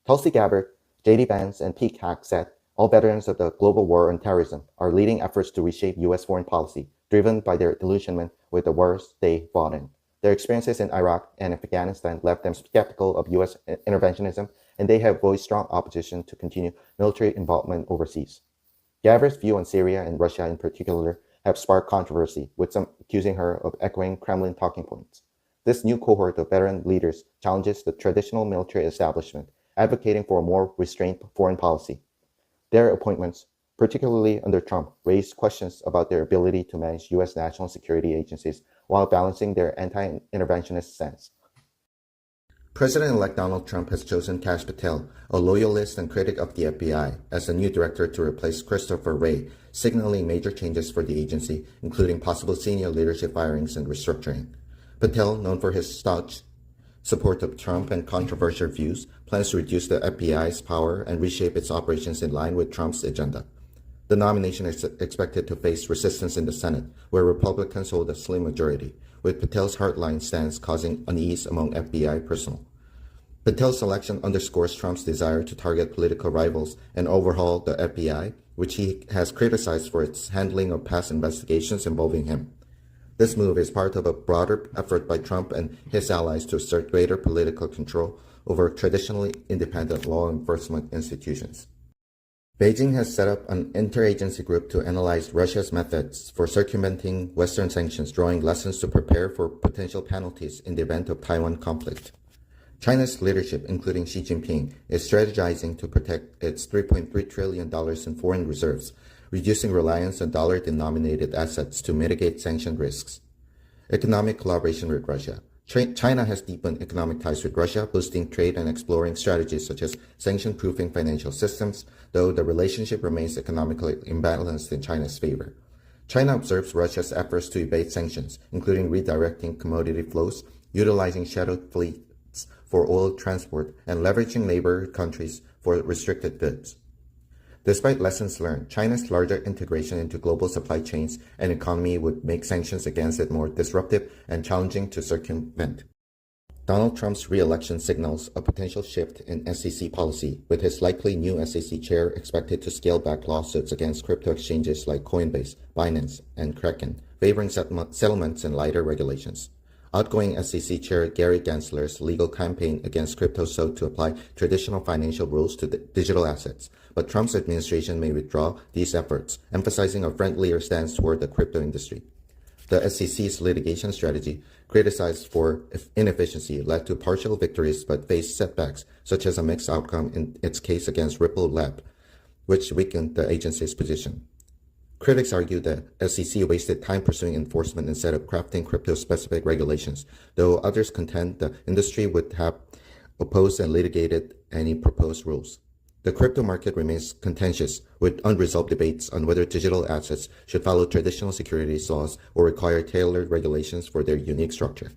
Tulsi Gabbard, J.D. Vance, and Pete Hack said all veterans of the global war on terrorism are leading efforts to reshape U.S. foreign policy, driven by their disillusionment with the wars they fought in. Their experiences in Iraq and Afghanistan left them skeptical of U.S. interventionism, and they have voiced strong opposition to continued military involvement overseas. Gabbard's view on Syria and Russia in particular have sparked controversy, with some accusing her of echoing Kremlin talking points. This new cohort of veteran leaders challenges the traditional military establishment, advocating for a more restrained foreign policy. Their appointments, particularly under Trump, raised questions about their ability to manage U.S. national security agencies while balancing their anti-interventionist stance. President-elect Donald Trump has chosen Kash Patel, a loyalist and critic of the FBI, as the new director to replace Christopher Wray, signaling major changes for the agency, including possible senior leadership firings and restructuring. Patel, known for his staunch support of Trump and controversial views, plans to reduce the FBI's power and reshape its operations in line with Trump's agenda. The nomination is expected to face resistance in the Senate, where Republicans hold a slim majority, with Patel's hardline stance causing unease among FBI personnel. Patel's selection underscores Trump's desire to target political rivals and overhaul the FBI, which he has criticized for its handling of past investigations involving him. This move is part of a broader effort by Trump and his allies to assert greater political control over traditionally independent law enforcement institutions. Beijing has set up an interagency group to analyze Russia's methods for circumventing Western sanctions, drawing lessons to prepare for potential penalties in the event of Taiwan conflict. China's leadership, including Xi Jinping, is strategizing to protect its $3.3 trillion in foreign reserves, reducing reliance on dollar-denominated assets to mitigate sanction risks. Economic collaboration with Russia. China has deepened economic ties with Russia, boosting trade and exploring strategies such as sanction-proofing financial systems, though the relationship remains economically imbalanced in China's favor. China observes Russia's efforts to evade sanctions, including redirecting commodity flows, utilizing shadow fleets for oil transport, and leveraging neighbor countries for restricted goods. Despite lessons learned, China's larger integration into global supply chains and economy would make sanctions against it more disruptive and challenging to circumvent. Donald Trump's re-election signals a potential shift in SEC policy, with his likely new SEC chair expected to scale back lawsuits against crypto exchanges like Coinbase, Binance, and Kraken, favoring settlements and lighter regulations. Outgoing SEC Chair Gary Gensler's legal campaign against crypto sought to apply traditional financial rules to digital assets, but Trump's administration may withdraw these efforts, emphasizing a friendlier stance toward the crypto industry. The SEC's litigation strategy, criticized for inefficiency, led to partial victories but faced setbacks, such as a mixed outcome in its case against Ripple Lab, which weakened the agency's position. Critics argue that SEC wasted time pursuing enforcement instead of crafting crypto-specific regulations, though others contend the industry would have opposed and litigated any proposed rules. The crypto market remains contentious, with unresolved debates on whether digital assets should follow traditional securities laws or require tailored regulations for their unique structure.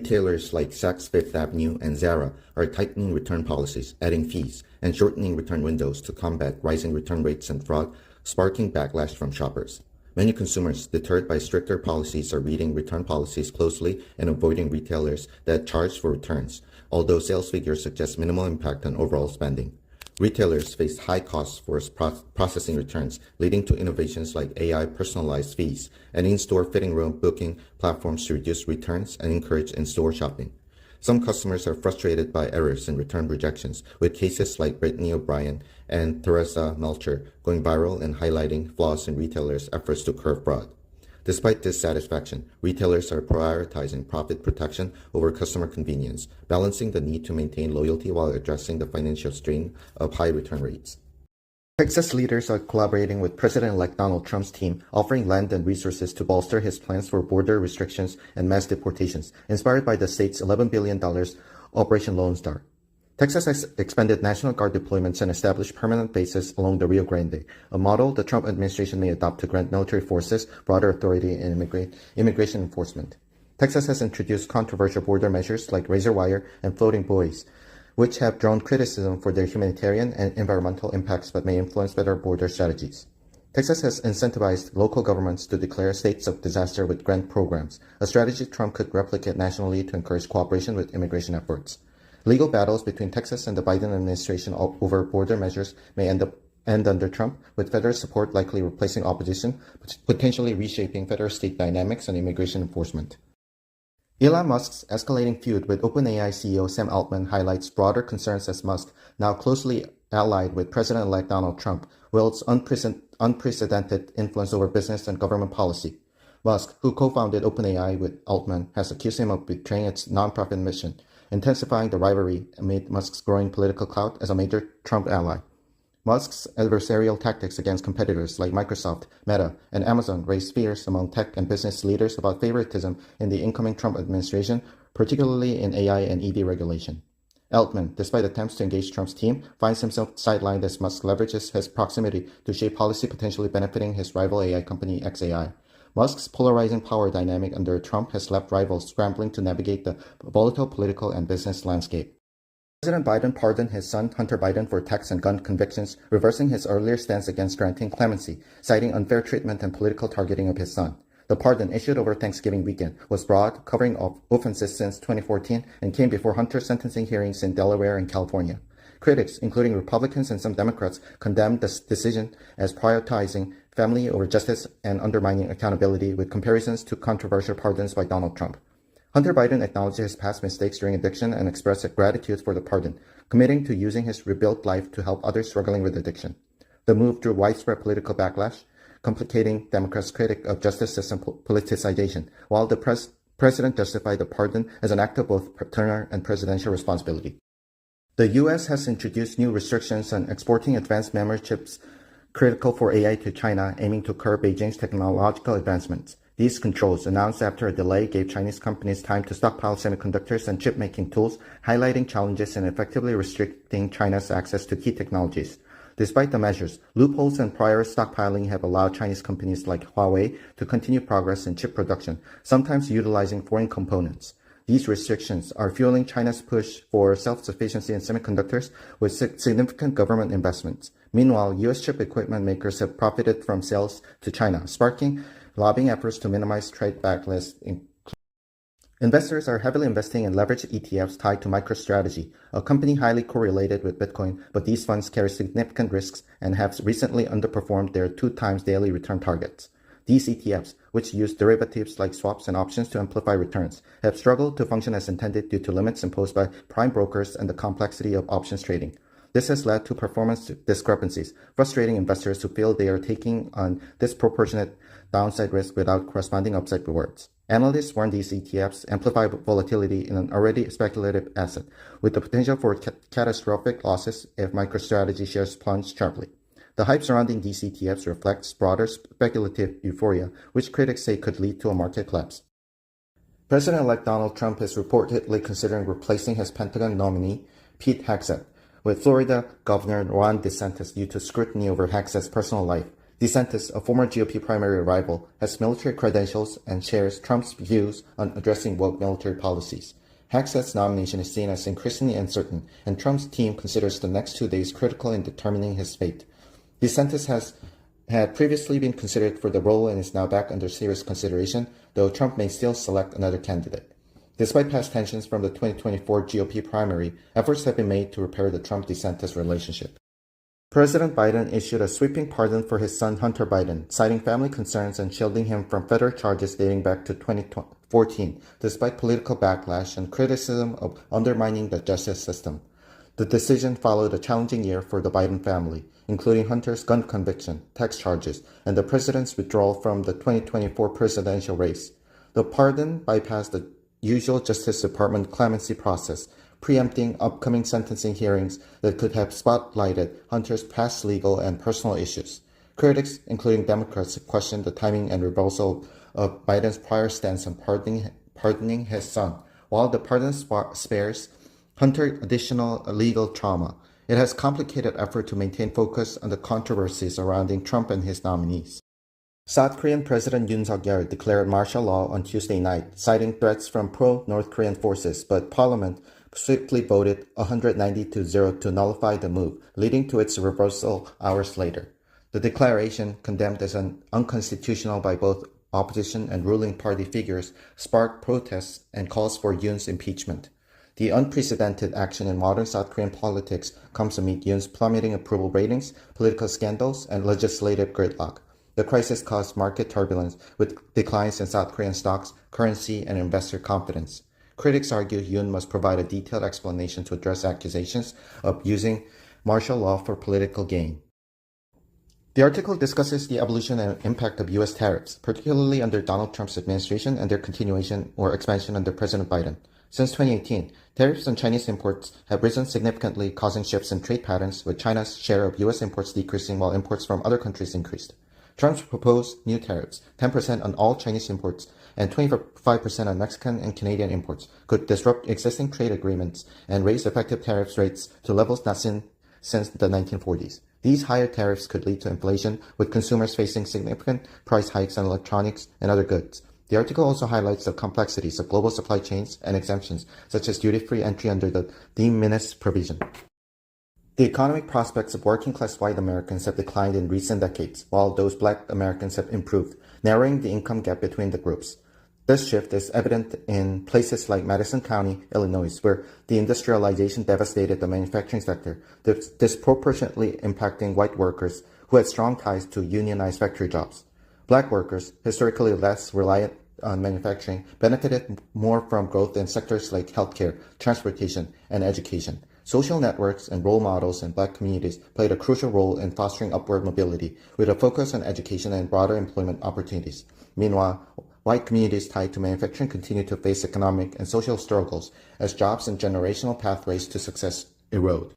Retailers like Saks Fifth Avenue and Zara are tightening return policies, adding fees, and shortening return windows to combat rising return rates and fraud, sparking backlash from shoppers. Many consumers, deterred by stricter policies, are reading return policies closely and avoiding retailers that charge for returns, although sales figures suggest minimal impact on overall spending. Retailers face high costs for processing returns, leading to innovations like AI personalized fees and in-store fitting room booking platforms to reduce returns and encourage in-store shopping. Some customers are frustrated by errors in return rejections, with cases like Brittany O'Brien and Teresa Melcher going viral and highlighting flaws in retailers' efforts to curb fraud. Despite dissatisfaction, retailers are prioritizing profit protection over customer convenience, balancing the need to maintain loyalty while addressing the financial strain of high return rates. Texas leaders are collaborating with President-elect Donald Trump's team, offering land and resources to bolster his plans for border restrictions and mass deportations, inspired by the state's $11 billion Operation Lone Star. Texas has expanded National Guard deployments and established permanent bases along the Rio Grande, a model the Trump administration may adopt to grant military forces broader authority in immigration enforcement. Texas has introduced controversial border measures like razor wire and floating buoys, which have drawn criticism for their humanitarian and environmental impacts but may influence better border strategies. Texas has incentivized local governments to declare states of disaster with grant programs, a strategy Trump could replicate nationally to encourage cooperation with immigration efforts. Legal battles between Texas and the Biden administration over border measures may end under Trump, with federal support likely replacing opposition, potentially reshaping federal-state dynamics and immigration enforcement. Elon Musk's escalating feud with OpenAI CEO Sam Altman highlights broader concerns as Musk, now closely allied with President-elect Donald Trump, wields unprecedented influence over business and government policy. Musk, who co-founded OpenAI with Altman, has accused him of betraying its nonprofit mission, intensifying the rivalry amid Musk's growing political clout as a major Trump ally. Musk's adversarial tactics against competitors like Microsoft, Meta, and Amazon raised fears among tech and business leaders about favoritism in the incoming Trump administration, particularly in AI and EV regulation. Altman, despite attempts to engage Trump's team, finds himself sidelined as Musk leverages his proximity to shape policy potentially benefiting his rival AI company xAI. Musk's polarizing power dynamic under Trump has left rivals scrambling to navigate the volatile political and business landscape. President Biden pardoned his son Hunter Biden for tax and gun convictions, reversing his earlier stance against granting clemency, citing unfair treatment and political targeting of his son. The pardon, issued over Thanksgiving weekend, was broad, covering offenses since 2014, and came before Hunter's sentencing hearings in Delaware and California. Critics, including Republicans and some Democrats, condemned this decision as prioritizing family over justice and undermining accountability, with comparisons to controversial pardons by Donald Trump. Hunter Biden acknowledged his past mistakes during addiction and expressed gratitude for the pardon, committing to using his rebuilt life to help others struggling with addiction. The move drew widespread political backlash, complicating Democrats' critique of justice system politicization, while the president justified the pardon as an act of both paternal and presidential responsibility. The U.S. has introduced new restrictions on exporting advanced memory chips critical for AI to China, aiming to curb Beijing's technological advancements. These controls, announced after a delay, gave Chinese companies time to stockpile semiconductors and chip-making tools, highlighting challenges in effectively restricting China's access to key technologies. Despite the measures, loopholes and prior stockpiling have allowed Chinese companies like Huawei to continue progress in chip production, sometimes utilizing foreign components. These restrictions are fueling China's push for self-sufficiency in semiconductors with significant government investments. Meanwhile, U.S. chip equipment makers have profited from sales to China, sparking lobbying efforts to minimize trade backlash. Investors are heavily investing in leveraged ETFs tied to MicroStrategy, a company highly correlated with Bitcoin, but these funds carry significant risks and have recently underperformed their 2x daily return targets. These ETFs, which use derivatives like swaps and options to amplify returns, have struggled to function as intended due to limits imposed by prime brokers and the complexity of options trading. This has led to performance discrepancies, frustrating investors who feel they are taking on disproportionate downside risk without corresponding upside rewards. Analysts warn these ETFs amplify volatility in an already speculative asset, with the potential for catastrophic losses if MicroStrategy shares plunge sharply. The hype surrounding these ETFs reflects broader speculative euphoria, which critics say could lead to a market collapse. President-elect Donald Trump is reportedly considering replacing his Pentagon nominee, Pete Hegseth, with Florida Governor Ron DeSantis due to scrutiny over Hegseth's personal life. DeSantis, a former GOP primary rival, has military credentials and shares Trump's views on addressing woke military policies. Hegseth's nomination is seen as increasingly uncertain, and Trump's team considers the next 2 days critical in determining his fate. DeSantis had previously been considered for the role and is now back under serious consideration, though Trump may still select another candidate. Despite past tensions from the 2024 GOP primary, efforts have been made to repair the Trump-DeSantis relationship. President Biden issued a sweeping pardon for his son Hunter Biden, citing family concerns and shielding him from federal charges dating back to 2014, despite political backlash and criticism of undermining the justice system. The decision followed a challenging year for the Biden family, including Hunter's gun conviction, tax charges, and the president's withdrawal from the 2024 presidential race. The pardon bypassed the usual Justice Department clemency process, preempting upcoming sentencing hearings that could have spotlighted Hunter's past legal and personal issues. Critics, including Democrats, questioned the timing and reversal of Biden's prior stance on pardoning his son. While the pardon spares Hunter additional legal trauma, it has complicated effort to maintain focus on the controversies surrounding Trump and his nominees. South Korean President Yoon Suk-yeol declared martial law on Tuesday night, citing threats from pro-North Korean forces, but Parliament swiftly voted 190-0 to nullify the move, leading to its reversal hours later. The declaration, condemned as unconstitutional by both opposition and ruling party figures, sparked protests and calls for Yoon's impeachment. The unprecedented action in modern South Korean politics comes amid Yoon's plummeting approval ratings, political scandals, and legislative gridlock. The crisis caused market turbulence with declines in South Korean stocks, currency, and investor confidence. Critics argue Yoon must provide a detailed explanation to address accusations of using martial law for political gain. The article discusses the evolution and impact of U.S. tariffs, particularly under Donald Trump's administration and their continuation or expansion under President Biden. Since 2018, tariffs on Chinese imports have risen significantly, causing shifts in trade patterns, with China's share of U.S. imports decreasing while imports from other countries increased. Trump's proposed new tariffs, 10% on all Chinese imports and 25% on Mexican and Canadian imports, could disrupt existing trade agreements and raise effective tariff rates to levels not seen since the 1940s. These higher tariffs could lead to inflation, with consumers facing significant price hikes on electronics and other goods. The article also highlights the complexities of global supply chains and exemptions, such as duty-free entry under the de minimis provision. The economic prospects of working-class white Americans have declined in recent decades, while those black Americans have improved, narrowing the income gap between the groups. This shift is evident in places like Madison County, Illinois, where the industrialization devastated the manufacturing sector, disproportionately impacting white workers who had strong ties to unionized factory jobs. Black workers, historically less reliant on manufacturing, benefited more from growth in sectors like healthcare, transportation, and education. Social networks and role models in black communities played a crucial role in fostering upward mobility, with a focus on education and broader employment opportunities. Meanwhile, white communities tied to manufacturing continue to face economic and social struggles as jobs and generational pathways to success erode.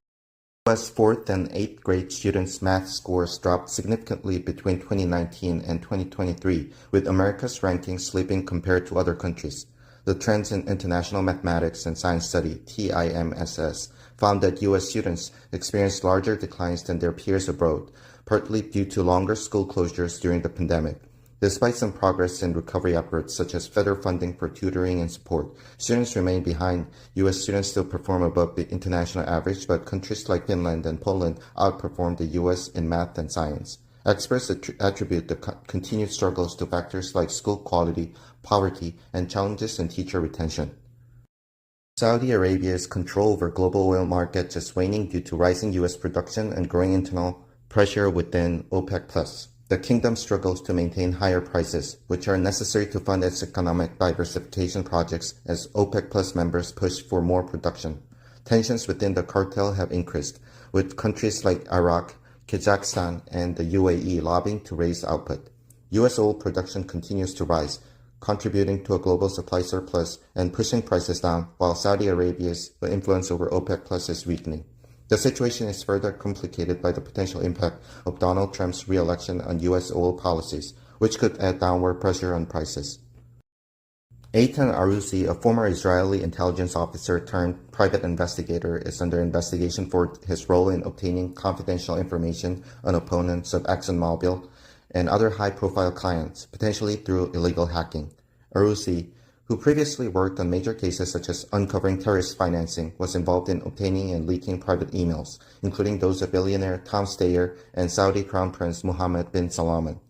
U.S. 4th and 8th grade students' math scores dropped significantly between 2019 and 2023, with America's rankings slipping compared to other countries. The Trends in International Mathematics and Science Study, TIMSS, found that U.S. students experienced larger declines than their peers abroad, partly due to longer school closures during the pandemic. Despite some progress in recovery efforts, such as federal funding for tutoring and support, students remain behind. U.S. students still perform above the international average, but countries like Finland and Poland outperform the U.S. in math and science. Experts attribute the continued struggles to factors like school quality, poverty, and challenges in teacher retention. Saudi Arabia's control over global oil markets is waning due to rising U.S. production and growing internal pressure within OPEC+. The kingdom struggles to maintain higher prices, which are necessary to fund its economic diversification projects as OPEC+ members push for more production. Tensions within the cartel have increased, with countries like Iraq, Kazakhstan, and the UAE lobbying to raise output. U.S. oil production continues to rise, contributing to a global supply surplus and pushing prices down, while Saudi Arabia's influence over OPEC+ is weakening. The situation is further complicated by the potential impact of Donald Trump's re-election on U.S. oil policies, which could add downward pressure on prices. Eitan Arusi, a former Israeli intelligence officer turned private investigator, is under investigation for his role in obtaining confidential information on opponents of ExxonMobil and other high-profile clients, potentially through illegal hacking. Arusi, who previously worked on major cases such as uncovering terrorist financing, was involved in obtaining and leaking private emails, including those of billionaire Tom Steyer and Saudi Crown Prince Mohammed bin Salman.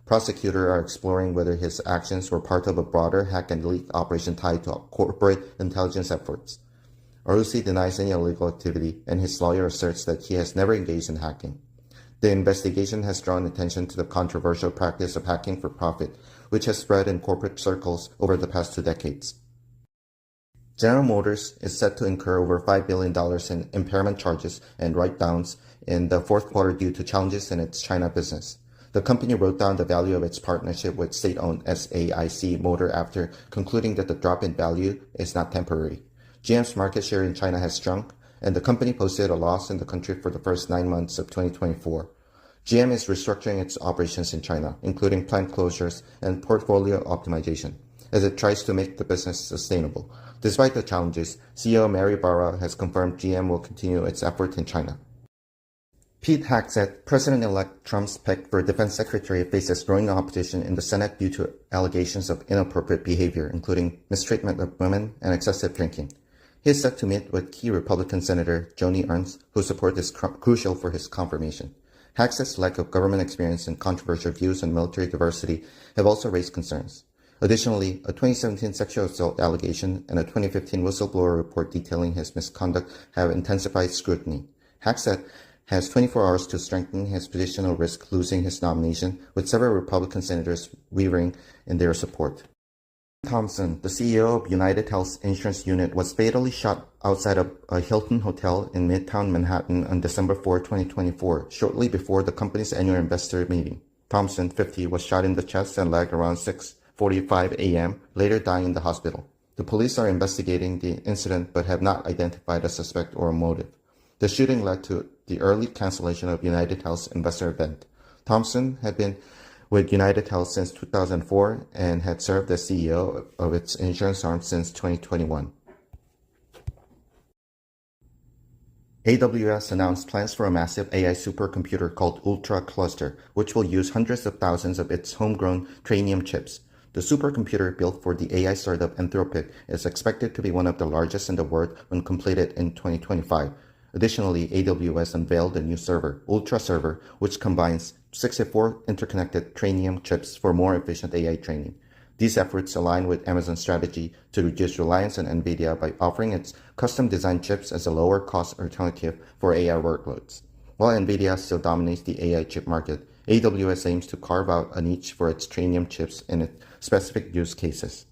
Prosecutors are exploring whether his actions were part of a broader hack and leak operation tied to corporate intelligence efforts. Arusi denies any illegal activity, and his lawyer asserts that he has never engaged in hacking. The investigation has drawn attention to the controversial practice of hacking for profit, which has spread in corporate circles over the past 2 decades. General Motors is set to incur over $5 billion in impairment charges and write-downs in the fourth quarter due to challenges in its China business. The company wrote down the value of its partnership with state-owned SAIC Motor after concluding that the drop in value is not temporary. GM's market share in China has shrunk, and the company posted a loss in the country for the first 9 months of 2024. GM is restructuring its operations in China, including plant closures and portfolio optimization, as it tries to make the business sustainable. Despite the challenges, CEO Mary Barra has confirmed GM will continue its effort in China. Pete Hegseth, President-elect Trump's pick for defense secretary, faces growing opposition in the Senate due to allegations of inappropriate behavior, including mistreatment of women and excessive drinking. He is set to meet with key Republican Senator Joni Ernst, whose support is crucial for his confirmation. Hegseth's lack of government experience and controversial views on military diversity have also raised concerns. Additionally, a 2017 sexual assault allegation and a 2015 whistleblower report detailing his misconduct have intensified scrutiny. Hackett has 24 hours to strengthen his position or risk losing his nomination, with several Republican senators wavering in their support. Thompson, the CEO of United Health's insurance unit, was fatally shot outside of a Hilton hotel in Midtown Manhattan on December 4, 2024, shortly before the company's annual investor meeting. Thompson, 50, was shot in the chest and leg around 6:45 a.m., later dying in the hospital. The police are investigating the incident but have not identified a suspect or a motive. The shooting led to the early cancellation of United Health's investor event. Thompson had been with United Health since 2004 and had served as CEO of its insurance arm since 2021. AWS announced plans for a massive AI supercomputer called Ultra Cluster, which will use hundreds of thousands of its homegrown Trainium chips. The supercomputer built for the AI startup Anthropic is expected to be one of the largest in the world when completed in 2025. Additionally, AWS unveiled a new server, Ultra Server, which combines 64 interconnected Trainium chips for more efficient AI training. These efforts align with Amazon's strategy to reduce reliance on NVIDIA by offering its custom-designed chips as a lower-cost alternative for AI workloads. While NVIDIA still dominates the AI chip market, AWS aims to carve out a niche for its Trainium chips in its specific use cases.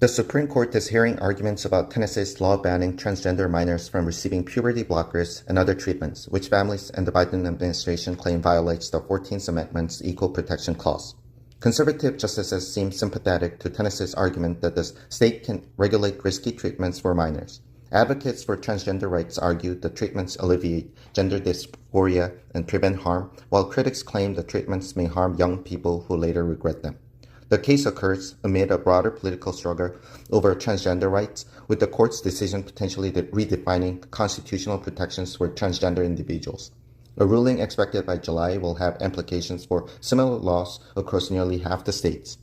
The Supreme Court is hearing arguments about Tennessee's law banning transgender minors from receiving puberty blockers and other treatments, which families and the Biden administration claim violates the 14th Amendment's Equal Protection Clause. Conservative justices seem sympathetic to Tennessee's argument that the state can regulate risky treatments for minors. Advocates for transgender rights argue the treatments alleviate gender dysphoria and prevent harm, while critics claim the treatments may harm young people who later regret them. The case occurs amid a broader political struggle over transgender rights, with the court's decision potentially redefining constitutional protections for transgender individuals. A ruling expected by July will have implications for similar laws across nearly half the states.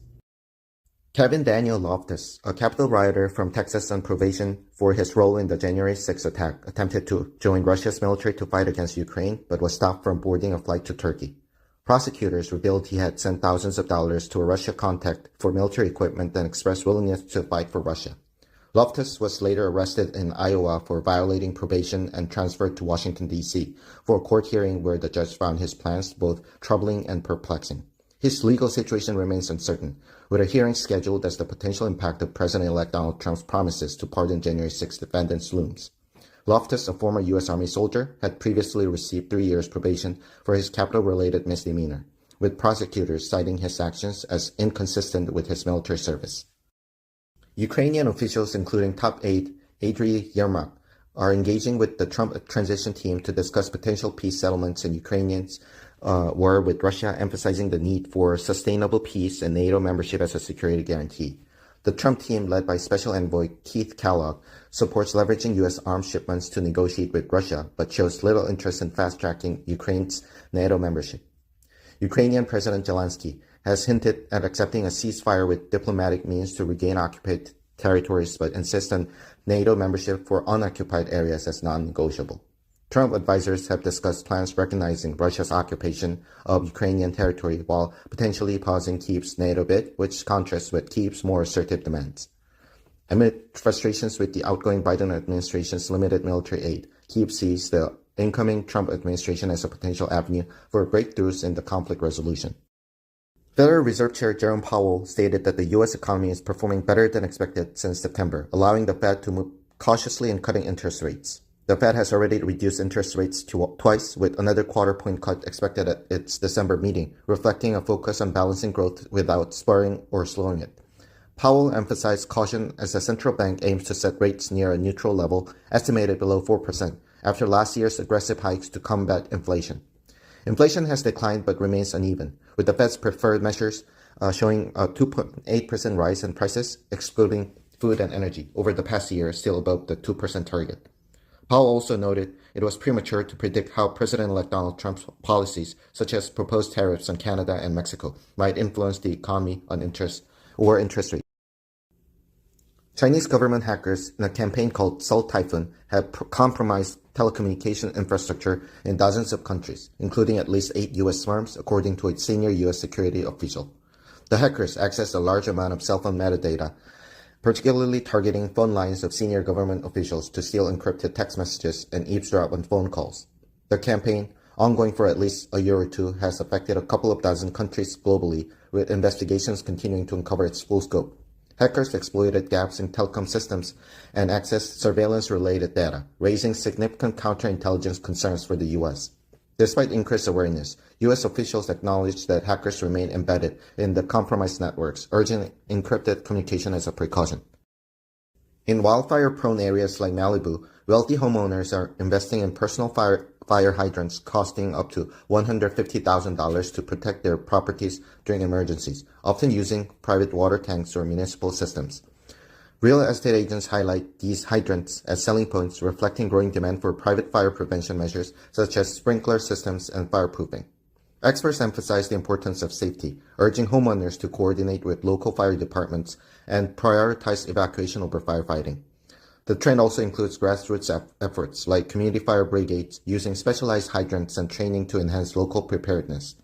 Kevin Daniel Loftus, a Capitol rioter from Texas on probation for his role in the January 6 attack, attempted to join Russia's military to fight against Ukraine, but was stopped from boarding a flight to Turkey. Prosecutors revealed he had sent thousands of dollars to a Russia contact for military equipment and expressed willingness to fight for Russia. Loftus was later arrested in Iowa for violating probation and transferred to Washington, D.C. for a court hearing where the judge found his plans both troubling and perplexing. His legal situation remains uncertain, with a hearing scheduled as the potential impact of President-elect Donald Trump's promises to pardon January 6 defendants looms. Loftus, a former U.S. Army soldier, had previously received 3 years probation for his Capitol-related misdemeanor, with prosecutors citing his actions as inconsistent with his military service. Ukrainian officials, including top aide Andriy Yermak, are engaging with the Trump transition team to discuss potential peace settlements in Ukrainians' war with Russia, emphasizing the need for sustainable peace and NATO membership as a security guarantee. The Trump team, led by Special Envoy Keith Kellogg, supports leveraging U.S. arms shipments to negotiate with Russia, but shows little interest in fast-tracking Ukraine's NATO membership. Ukrainian President Zelensky has hinted at accepting a ceasefire with diplomatic means to regain occupied territories, but insists on NATO membership for unoccupied areas as non-negotiable. Trump advisors have discussed plans recognizing Russia's occupation of Ukrainian territory while potentially pausing Kyiv's NATO bid, which contrasts with Kyiv's more assertive demands. Amid frustrations with the outgoing Biden administration's limited military aid, Kyiv sees the incoming Trump administration as a potential avenue for breakthroughs in the conflict resolution. Federal Reserve Chair Jerome Powell stated that the U.S. economy is performing better than expected since September, allowing the Fed to move cautiously in cutting interest rates. The Fed has already reduced interest rates twice, with another quarter-point cut expected at its December meeting, reflecting a focus on balancing growth without spurring or slowing it. Powell emphasized caution as the central bank aims to set rates near a neutral level, estimated below 4%, after last year's aggressive hikes to combat inflation. Inflation has declined but remains uneven, with the Fed's preferred measures showing a 2.8% rise in prices, excluding food and energy, over the past year, still above the 2% target. Powell also noted it was premature to predict how President-elect Donald Trump's policies, such as proposed tariffs on Canada and Mexico, might influence the economy on interest rates. Chinese government hackers in a campaign called Salt Typhoon have compromised telecommunication infrastructure in dozens of countries, including at least 8 U.S. firms, according to a senior U.S. security official. The hackers accessed a large amount of cell phone metadata, particularly targeting phone lines of senior government officials to steal encrypted text messages and eavesdrop on phone calls. The campaign, ongoing for at least a year or two, has affected a couple of dozen countries globally, with investigations continuing to uncover its full scope. Hackers exploited gaps in telecom systems and accessed surveillance-related data, raising significant counterintelligence concerns for the U.S. Despite increased awareness, U.S. officials acknowledged that hackers remain embedded in the compromised networks, urging encrypted communication as a precaution. In wildfire-prone areas like Malibu, wealthy homeowners are investing in personal fire hydrants costing up to $150,000 to protect their properties during emergencies, often using private water tanks or municipal systems. Real estate agents highlight these hydrants as selling points, reflecting growing demand for private fire prevention measures such as sprinkler systems and fireproofing. Experts emphasize the importance of safety, urging homeowners to coordinate with local fire departments and prioritize evacuation over firefighting. The trend also includes grassroots efforts like community fire brigades using specialized hydrants and training to enhance local preparedness.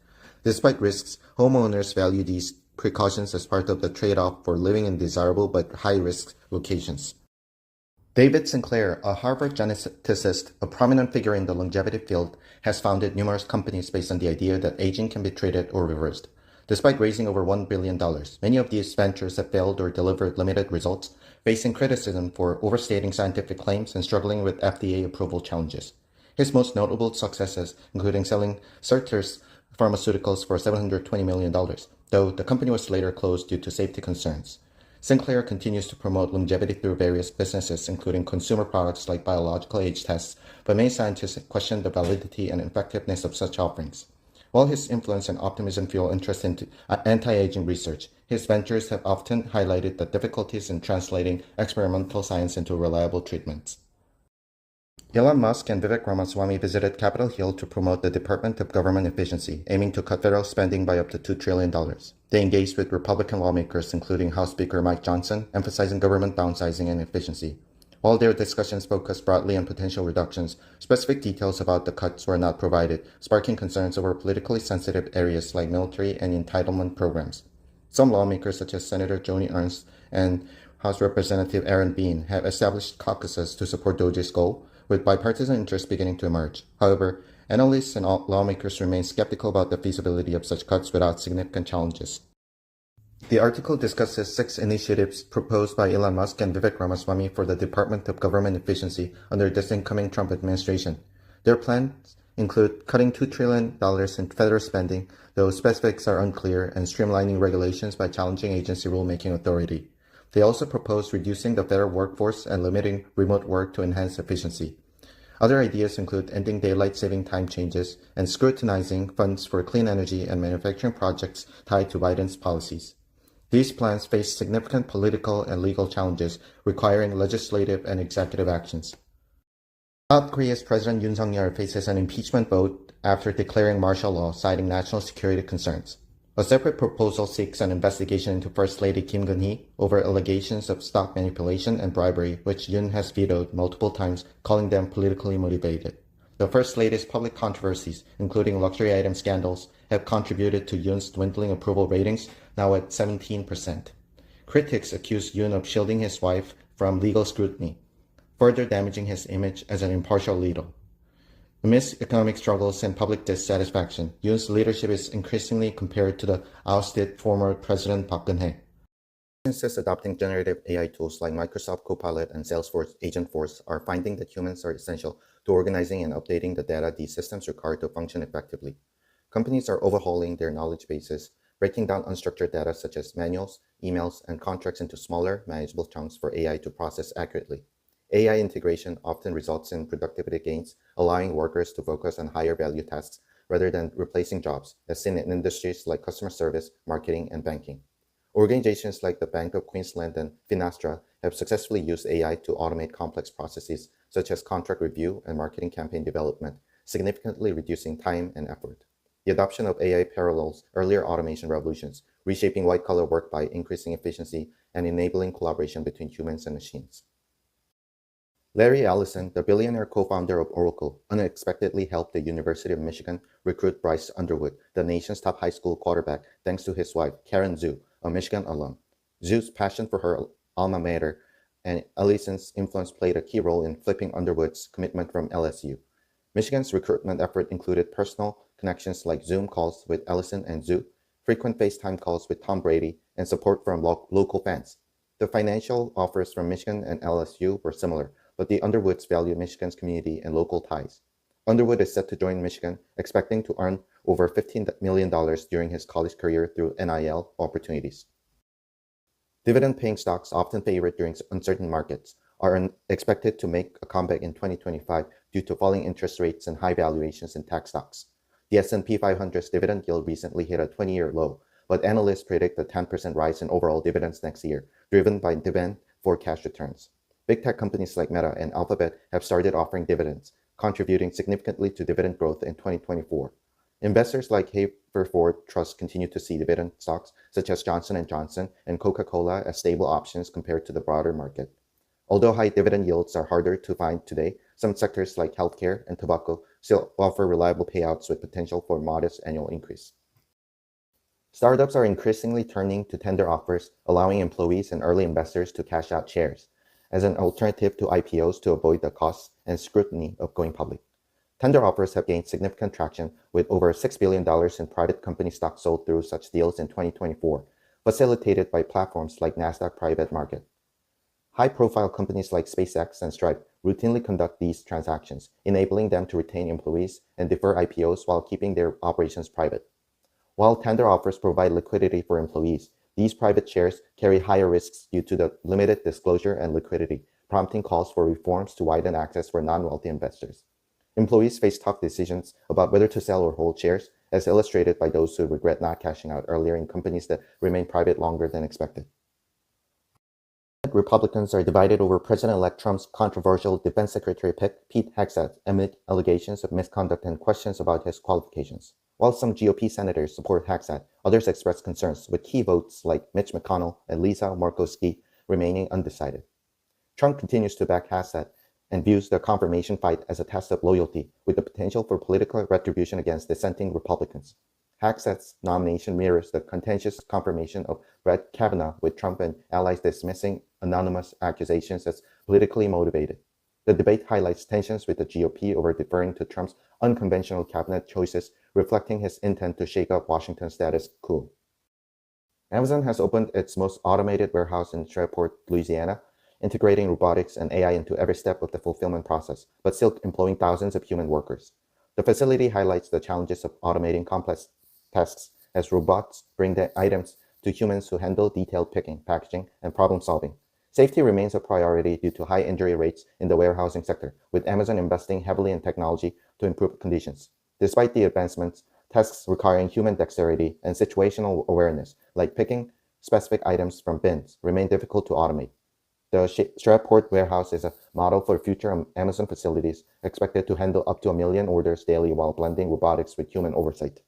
Despite risks, homeowners value these precautions as part of the trade-off for living in desirable but high-risk locations. David Sinclair, a Harvard geneticist, a prominent figure in the longevity field, has founded numerous companies based on the idea that aging can be treated or reversed. Despite raising over $1 billion, many of these ventures have failed or delivered limited results, facing criticism for overstating scientific claims and struggling with FDA approval challenges. His most notable successes, including selling Certers Pharmaceuticals for $720 million, though the company was later closed due to safety concerns. Sinclair continues to promote longevity through various businesses, including consumer products like biological age tests, but many scientists question the validity and effectiveness of such offerings. While his influence and optimism fuel interest in anti-aging research, his ventures have often highlighted the difficulties in translating experimental science into reliable treatments. Elon Musk and Vivek Ramaswamy visited Capitol Hill to promote the Department of Government Efficiency, aiming to cut federal spending by up to $2 trillion. They engaged with Republican lawmakers, including House Speaker Mike Johnson, emphasizing government downsizing and efficiency. While their discussions focused broadly on potential reductions, specific details about the cuts were not provided, sparking concerns over politically sensitive areas like military and entitlement programs. Some lawmakers, such as Senator Joni Ernst and House Representative Aaron Bean, have established caucuses to support DOGE's goal, with bipartisan interest beginning to emerge. However, analysts and lawmakers remain skeptical about the feasibility of such cuts without significant challenges. The article discusses 6 initiatives proposed by Elon Musk and Vivek Ramaswamy for the Department of Government Efficiency under this incoming Trump administration. Their plans include cutting $2 trillion in federal spending, though specifics are unclear, and streamlining regulations by challenging agency rulemaking authority. They also propose reducing the federal workforce and limiting remote work to enhance efficiency. Other ideas include ending daylight saving time changes and scrutinizing funds for clean energy and manufacturing projects tied to Biden's policies. These plans face significant political and legal challenges requiring legislative and executive actions. South Korea's President Yoon Suk-yeol faces an impeachment vote after declaring martial law, citing national security concerns. A separate proposal seeks an investigation into First Lady Kim Keon-hee over allegations of stock manipulation and bribery, which Yoon has vetoed multiple times, calling them politically motivated. The First Lady's public controversies, including luxury item scandals, have contributed to Yoon's dwindling approval ratings, now at 17%. Critics accuse Yoon of shielding his wife from legal scrutiny, further damaging his image as an impartial leader. Amidst economic struggles and public dissatisfaction, Yoon's leadership is increasingly compared to the ousted former President Park Geun-hye. Businesses adopting generative AI tools like Microsoft Copilot and Salesforce Agentforce are finding that humans are essential to organizing and updating the data these systems require to function effectively. Companies are overhauling their knowledge bases, breaking down unstructured data such as manuals, emails, and contracts into smaller, manageable chunks for AI to process accurately. AI integration often results in productivity gains, allowing workers to focus on higher value tasks rather than replacing jobs, as seen in industries like customer service, marketing, and banking. Organizations like the Bank of Queensland and Finastra have successfully used AI to automate complex processes such as contract review and marketing campaign development, significantly reducing time and effort. The adoption of AI parallels earlier automation revolutions, reshaping white-collar work by increasing efficiency and enabling collaboration between humans and machines. Larry Ellison, the billionaire co-founder of Oracle, unexpectedly helped the University of Michigan recruit Bryce Underwood, the nation's top high school quarterback, thanks to his wife, Karen Zhu, a Michigan alum. Zhu's passion for her alma mater and Ellison's influence played a key role in flipping Underwood's commitment from LSU. Michigan's recruitment effort included personal connections like Zoom calls with Ellison and Zhu, frequent FaceTime calls with Tom Brady, and support from local fans. The financial offers from Michigan and LSU were similar, but the Underwoods value Michigan's community and local ties. Underwood is set to join Michigan, expecting to earn over $15 million during his college career through NIL opportunities. Dividend-paying stocks, often favored during uncertain markets, are expected to make a comeback in 2025 due to falling interest rates and high valuations in tech stocks. The S&P 500's dividend yield recently hit a 20-year low, but analysts predict a 10% rise in overall dividends next year, driven by demand for cash returns. Big tech companies like Meta and Alphabet have started offering dividends, contributing significantly to dividend growth in 2024. Investors like Haverford Trust continue to see dividend stocks such as Johnson & Johnson and Coca-Cola as stable options compared to the broader market. Although high dividend yields are harder to find today, some sectors like healthcare and tobacco still offer reliable payouts with potential for modest annual increase. Startups are increasingly turning to tender offers, allowing employees and early investors to cash out shares as an alternative to IPOs to avoid the costs and scrutiny of going public. Tender offers have gained significant traction, with over $6 billion in private company stocks sold through such deals in 2024, facilitated by platforms like Nasdaq Private Market. High-profile companies like SpaceX and Stripe routinely conduct these transactions, enabling them to retain employees and defer IPOs while keeping their operations private. While tender offers provide liquidity for employees, these private shares carry higher risks due to the limited disclosure and liquidity, prompting calls for reforms to widen access for non-wealthy investors. Employees face tough decisions about whether to sell or hold shares, as illustrated by those who regret not cashing out earlier in companies that remain private longer than expected. Republicans are divided over President-elect Trump's controversial Defense Secretary pick, Pete Hegseth, amid allegations of misconduct and questions about his qualifications. While some GOP senators support Hegseth, others express concerns, with key votes like Mitch McConnell and Lisa Murkowski remaining undecided. Trump continues to back Hegseth and views the confirmation fight as a test of loyalty, with the potential for political retribution against dissenting Republicans. Hegseth's nomination mirrors the contentious confirmation of Brett Kavanaugh, with Trump and allies dismissing anonymous accusations as politically motivated. The debate highlights tensions with the GOP over deferring to Trump's unconventional cabinet choices, reflecting his intent to shake up Washington's status quo. Amazon has opened its most automated warehouse in Shreveport, Louisiana, integrating robotics and AI into every step of the fulfillment process, but still employing thousands of human workers. The facility highlights the challenges of automating complex tasks as robots bring the items to humans who handle detailed picking, packaging, and problem solving. Safety remains a priority due to high injury rates in the warehousing sector, with Amazon investing heavily in technology to improve conditions. Despite the advancements, tasks requiring human dexterity and situational awareness, like picking specific items from bins, remain difficult to automate. The Shreveport warehouse is a model for future Amazon facilities, expected to handle up to 1 million orders daily while blending robotics with human oversight.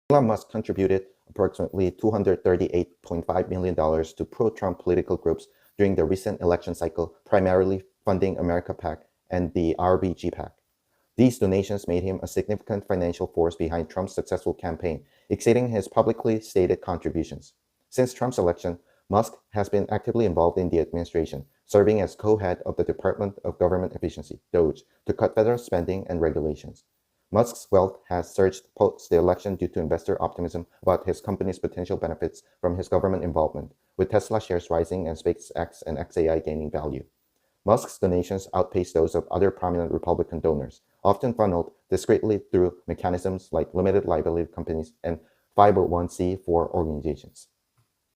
Elon Musk contributed approximately $238.5 million to pro-Trump political groups during the recent election cycle, primarily funding America PAC and the RBG PAC. These donations made him a significant financial force behind Trump's successful campaign, exceeding his publicly stated contributions. Since Trump's election, Musk has been actively involved in the administration, serving as co-head of the Department of Government Efficiency, DOGE, to cut federal spending and regulations. Musk's wealth has surged post the election due to investor optimism about his company's potential benefits from his government involvement, with Tesla shares rising and SpaceX and xAI gaining value. Musk's donations outpace those of other prominent Republican donors, often funneled discreetly through mechanisms like limited liability companies and 501c4 organizations.